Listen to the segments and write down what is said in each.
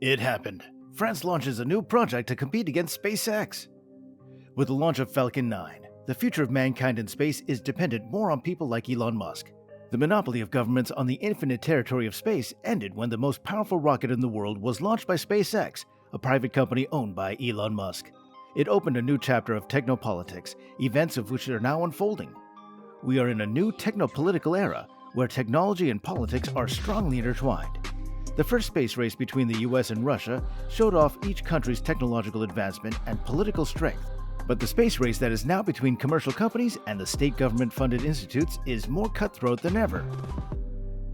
It happened. France launches a new project to compete against SpaceX. With the launch of Falcon 9, the future of mankind in space is dependent more on people like Elon Musk. The monopoly of governments on the infinite territory of space ended when the most powerful rocket in the world was launched by SpaceX, a private company owned by Elon Musk. It opened a new chapter of technopolitics, events of which are now unfolding. We are in a new technopolitical era where technology and politics are strongly intertwined. The first space race between the US and Russia showed off each country's technological advancement and political strength. But the space race that is now between commercial companies and the state government-funded institutes is more cutthroat than ever.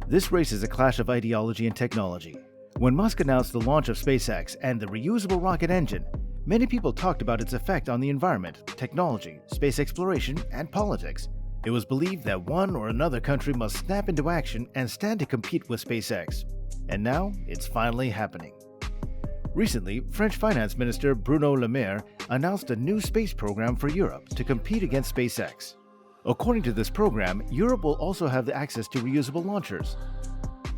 This race is a clash of ideology and technology. When Musk announced the launch of SpaceX and the reusable rocket engine, many people talked about its effect on the environment, technology, space exploration, and politics. It was believed that one or another country must snap into action and stand to compete with SpaceX. And now, it's finally happening. Recently, French Finance Minister Bruno Le Maire announced a new space program for Europe to compete against SpaceX. According to this program, Europe will also have access to reusable launchers.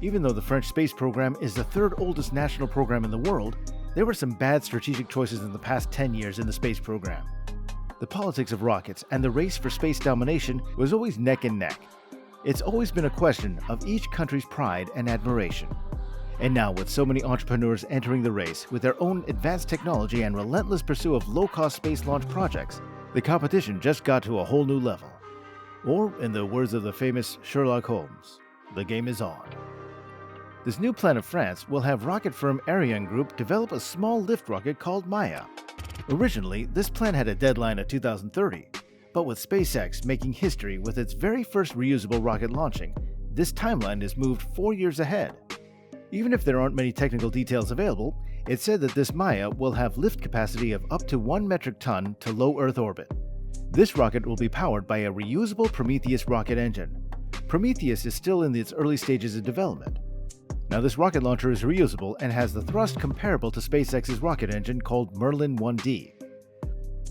Even though the French space program is the third oldest national program in the world, there were some bad strategic choices in the past 10 years in the space program. The politics of rockets and the race for space domination was always neck and neck. It's always been a question of each country's pride and admiration. And now, with so many entrepreneurs entering the race with their own advanced technology and relentless pursuit of low-cost space launch projects, the competition just got to a whole new level. Or, in the words of the famous Sherlock Holmes, the game is on. This new plan of France will have rocket firm Ariane Group develop a small lift rocket called Maia. Originally, this plan had a deadline of 2030, but with SpaceX making history with its very first reusable rocket launching, this timeline is moved 4 years ahead. Even if there aren't many technical details available, it's said that this Maia will have lift capacity of up to 1 metric ton to low Earth orbit. This rocket will be powered by a reusable Prometheus rocket engine. Prometheus is still in its early stages of development. Now, this rocket launcher is reusable and has the thrust comparable to SpaceX's rocket engine called Merlin 1D.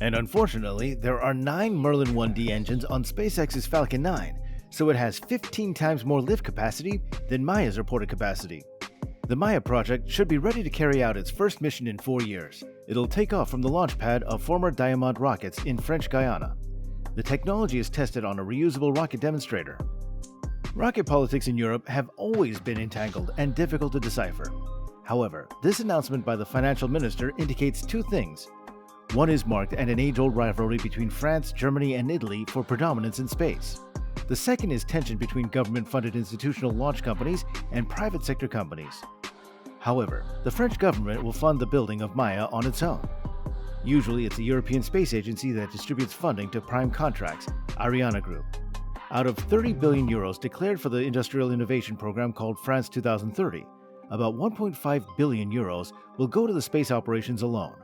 And unfortunately, there are 9 Merlin 1D engines on SpaceX's Falcon 9, so it has 15 times more lift capacity than Maia's reported capacity. The Maia project should be ready to carry out its first mission in 4 years. It'll take off from the launch pad of former Diamond rockets in French Guiana. The technology is tested on a reusable rocket demonstrator. Rocket politics in Europe have always been entangled and difficult to decipher. However, this announcement by the financial minister indicates two things. One is marked at an age-old rivalry between France, Germany, and Italy for predominance in space. The second is tension between government-funded institutional launch companies and private sector companies. However, the French government will fund the building of Maia on its own. Usually, it's the European Space Agency that distributes funding to prime contracts, Ariane Group. Out of 30 billion euros declared for the industrial innovation program called France 2030, about 1.5 billion euros will go to the space operations alone.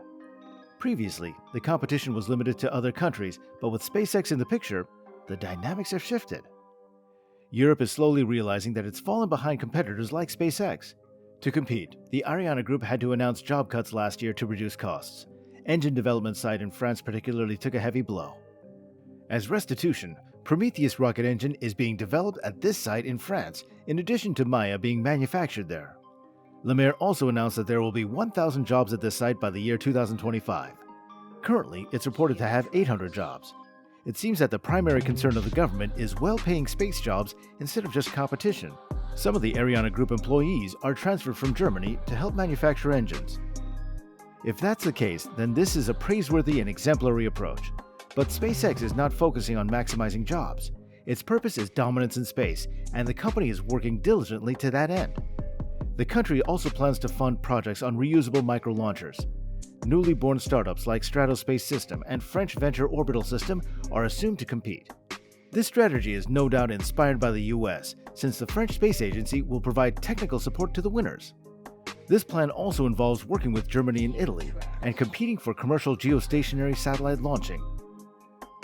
Previously, the competition was limited to other countries, but with SpaceX in the picture, the dynamics have shifted. Europe is slowly realizing that it's fallen behind competitors like SpaceX. To compete, the Ariane Group had to announce job cuts last year to reduce costs. Engine development site in France particularly took a heavy blow. As restitution, Prometheus rocket engine is being developed at this site in France, in addition to Maia being manufactured there. Le Maire also announced that there will be 1,000 jobs at this site by the year 2025. Currently, it's reported to have 800 jobs. It seems that the primary concern of the government is well-paying space jobs instead of just competition. Some of the Ariane Group employees are transferred from Germany to help manufacture engines. If that's the case, then this is a praiseworthy and exemplary approach. But SpaceX is not focusing on maximizing jobs. Its purpose is dominance in space, and the company is working diligently to that end. The country also plans to fund projects on reusable micro-launchers. Newly born startups like Stratospace System and French Venture Orbital System are assumed to compete. This strategy is no doubt inspired by the US, since the French Space Agency will provide technical support to the winners. This plan also involves working with Germany and Italy and competing for commercial geostationary satellite launching.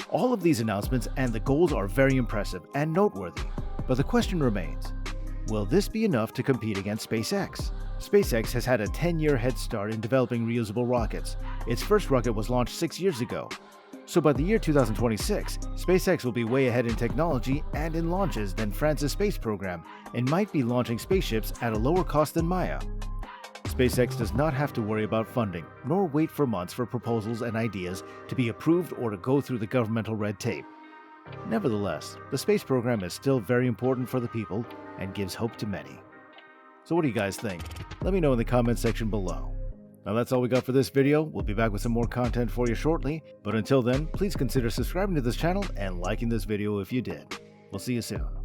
All of these announcements and the goals are very impressive and noteworthy, but the question remains, will this be enough to compete against SpaceX? SpaceX has had a 10-year head start in developing reusable rockets. Its first rocket was launched 6 years ago. So by the year 2026, SpaceX will be way ahead in technology and in launches than France's space program and might be launching spaceships at a lower cost than Maia. SpaceX does not have to worry about funding, nor wait for months for proposals and ideas to be approved or to go through the governmental red tape. Nevertheless, the space program is still very important for the people and gives hope to many. So what do you guys think? Let me know in the comment section below. Now that's all we got for this video. We'll be back with some more content for you shortly, but until then, please consider subscribing to this channel and liking this video if you did. We'll see you soon.